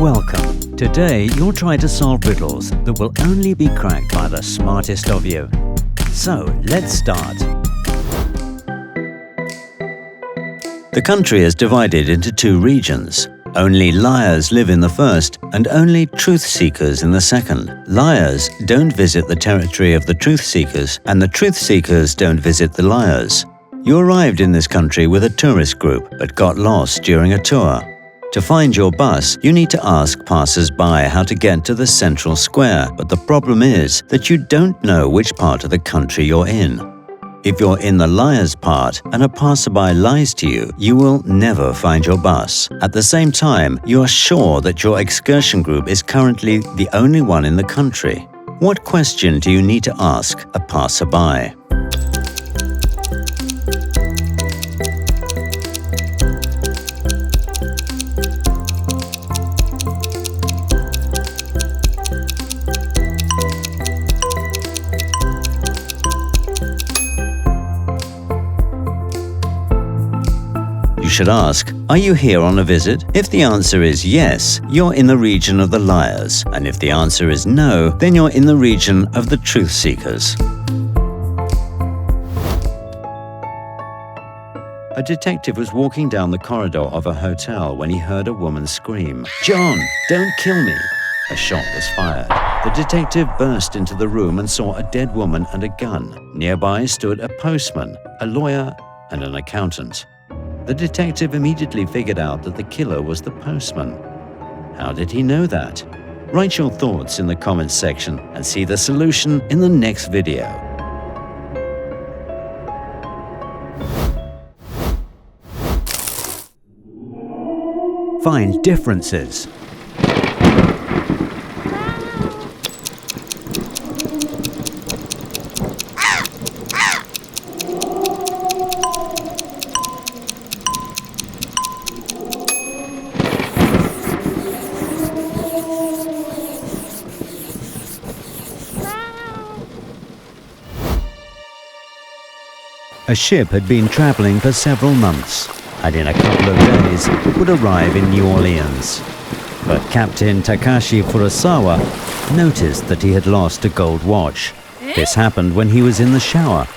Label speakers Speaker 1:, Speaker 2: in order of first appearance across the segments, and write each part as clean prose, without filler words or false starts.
Speaker 1: Welcome. Today you'll try to solve riddles that will only be cracked by the smartest of you. So let's start. The country is divided into two regions. Only liars live in the first and only truth seekers in the second. Liars don't visit the territory of the truth seekers and the truth seekers don't visit the liars. You arrived in this country with a tourist group but got lost during a tour. To find your bus, you need to ask passers-by how to get to the central square, but the problem is that you don't know which part of the country you're in. If you're in the liar's part and a passerby lies to you, you will never find your bus. At the same time, you are sure that your excursion group is currently the only one in the country. What question do you need to ask a passerby? You should ask, are you here on a visit? If the answer is yes, you're in the region of the liars, and if the answer is no, then you're in the region of the truth seekers. A detective was walking down the corridor of a hotel when he heard a woman scream, "John, don't kill me!" A shot was fired. The detective burst into the room and saw a dead woman and a gun. Nearby stood a postman, a lawyer, and an accountant. The detective immediately figured out that the killer was the postman. How did he know that? Write your thoughts in the comments section and see the solution in the next video. Find differences. A ship had been traveling for several months, and in a couple of days would arrive in New Orleans. But Captain Takashi Furusawa noticed that he had lost a gold watch. This happened when he was in the shower.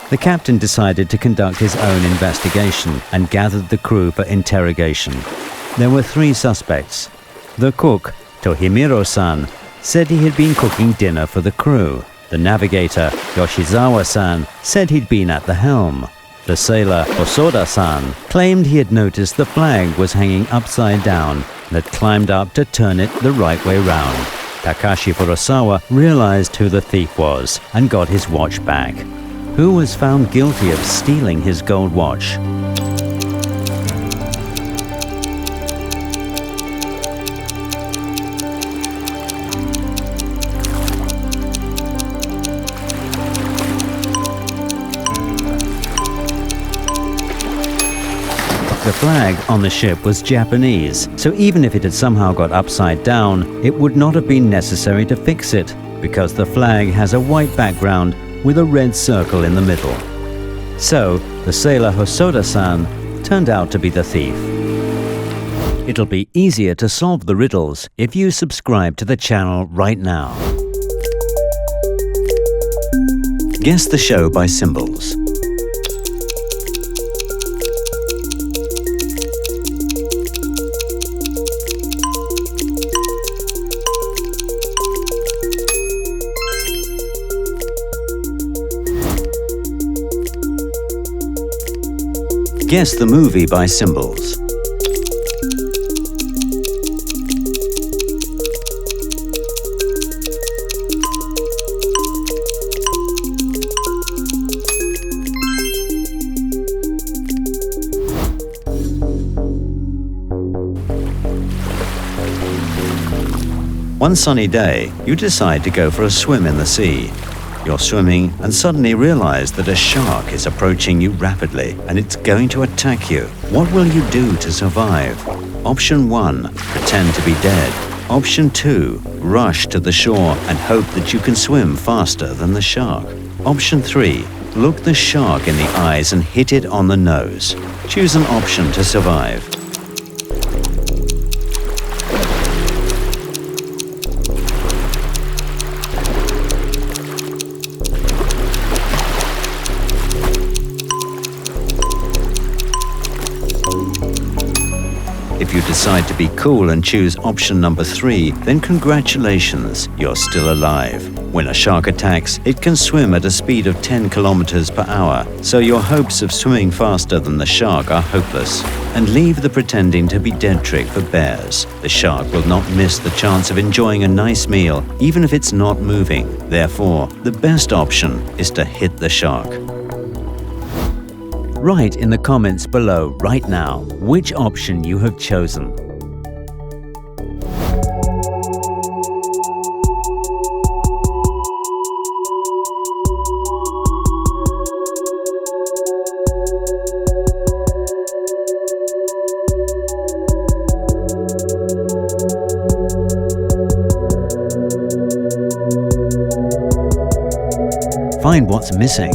Speaker 1: The captain decided to conduct his own investigation and gathered the crew for interrogation. There were three suspects. The cook, Tohimiro-san, said he had been cooking dinner for the crew. The navigator, Yoshizawa-san, said he'd been at the helm. The sailor, Hosoda-san, claimed he had noticed the flag was hanging upside down and had climbed up to turn it the right way round. Takashi Furusawa realized who the thief was and got his watch back. Who was found guilty of stealing his gold watch? The flag on the ship was Japanese, so even if it had somehow got upside down, it would not have been necessary to fix it, because the flag has a white background with a red circle in the middle. So, the sailor Hosoda-san turned out to be the thief. It'll be easier to solve the riddles if you subscribe to the channel right now. Guess the show by symbols. Guess the movie by symbols. One sunny day, you decide to go for a swim in the sea. You're swimming and suddenly realize that a shark is approaching you rapidly and it's going to attack you. What will you do to survive? Option 1, pretend to be dead. Option 2, rush to the shore and hope that you can swim faster than the shark. Option 3, look the shark in the eyes and hit it on the nose. Choose an option to survive. If you decide to be cool and choose option number 3, then congratulations, you're still alive. When a shark attacks, it can swim at a speed of 10 kilometers per hour, so your hopes of swimming faster than the shark are hopeless. And leave the pretending to be dead trick for bears. The shark will not miss the chance of enjoying a nice meal, even if it's not moving. Therefore, the best option is to hit the shark. Write in the comments below right now which option you have chosen. Find what's missing.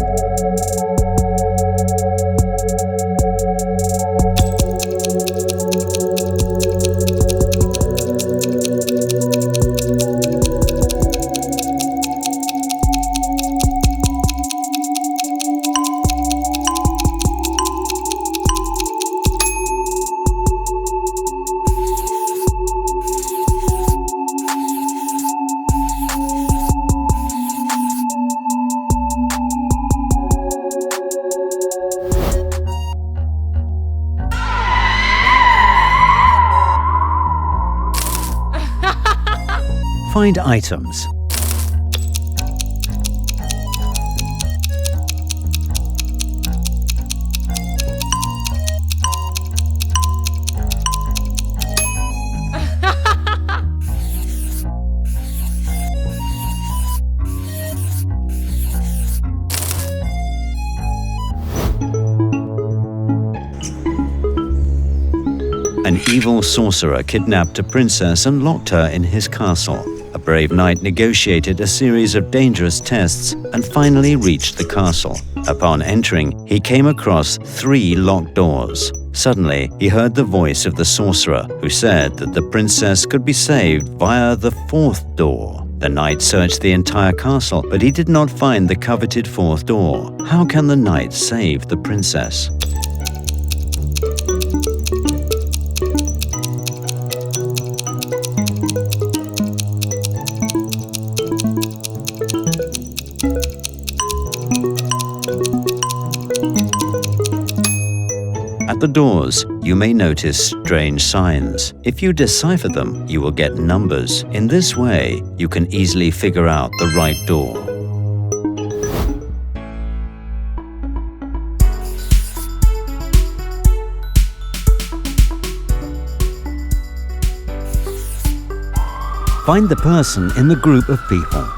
Speaker 1: Find items. An evil sorcerer kidnapped a princess and locked her in his castle. A brave knight negotiated a series of dangerous tests and finally reached the castle. Upon entering, he came across 3 locked doors. Suddenly, he heard the voice of the sorcerer, who said that the princess could be saved via the 4th door. The knight searched the entire castle, but he did not find the coveted 4th door. How can the knight save the princess? At the doors, you may notice strange signs. If you decipher them, you will get numbers. In this way, you can easily figure out the right door. Find the person in the group of people.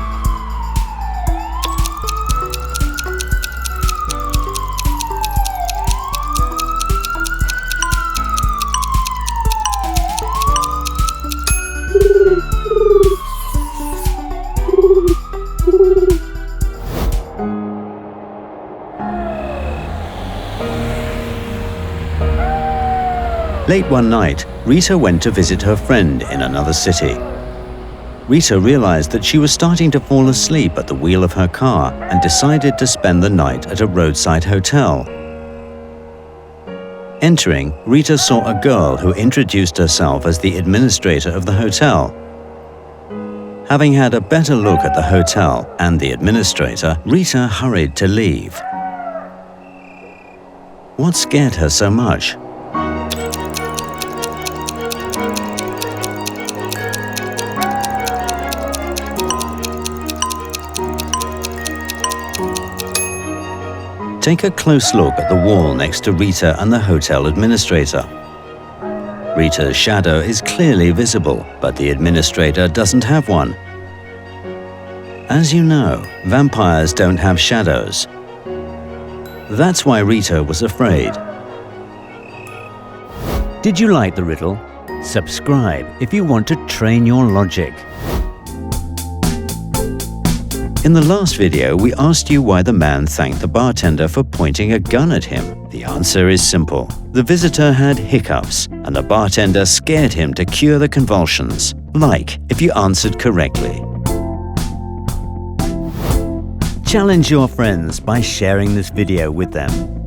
Speaker 1: Late one night, Rita went to visit her friend in another city. Rita realized that she was starting to fall asleep at the wheel of her car and decided to spend the night at a roadside hotel. Entering, Rita saw a girl who introduced herself as the administrator of the hotel. Having had a better look at the hotel and the administrator, Rita hurried to leave. What scared her so much? Take a close look at the wall next to Rita and the hotel administrator. Rita's shadow is clearly visible, but the administrator doesn't have one. As you know, vampires don't have shadows. That's why Rita was afraid. Did you like the riddle? Subscribe if you want to train your logic. In the last video, we asked you why the man thanked the bartender for pointing a gun at him. The answer is simple. The visitor had hiccups, and the bartender scared him to cure the convulsions. Like if you answered correctly. Challenge your friends by sharing this video with them.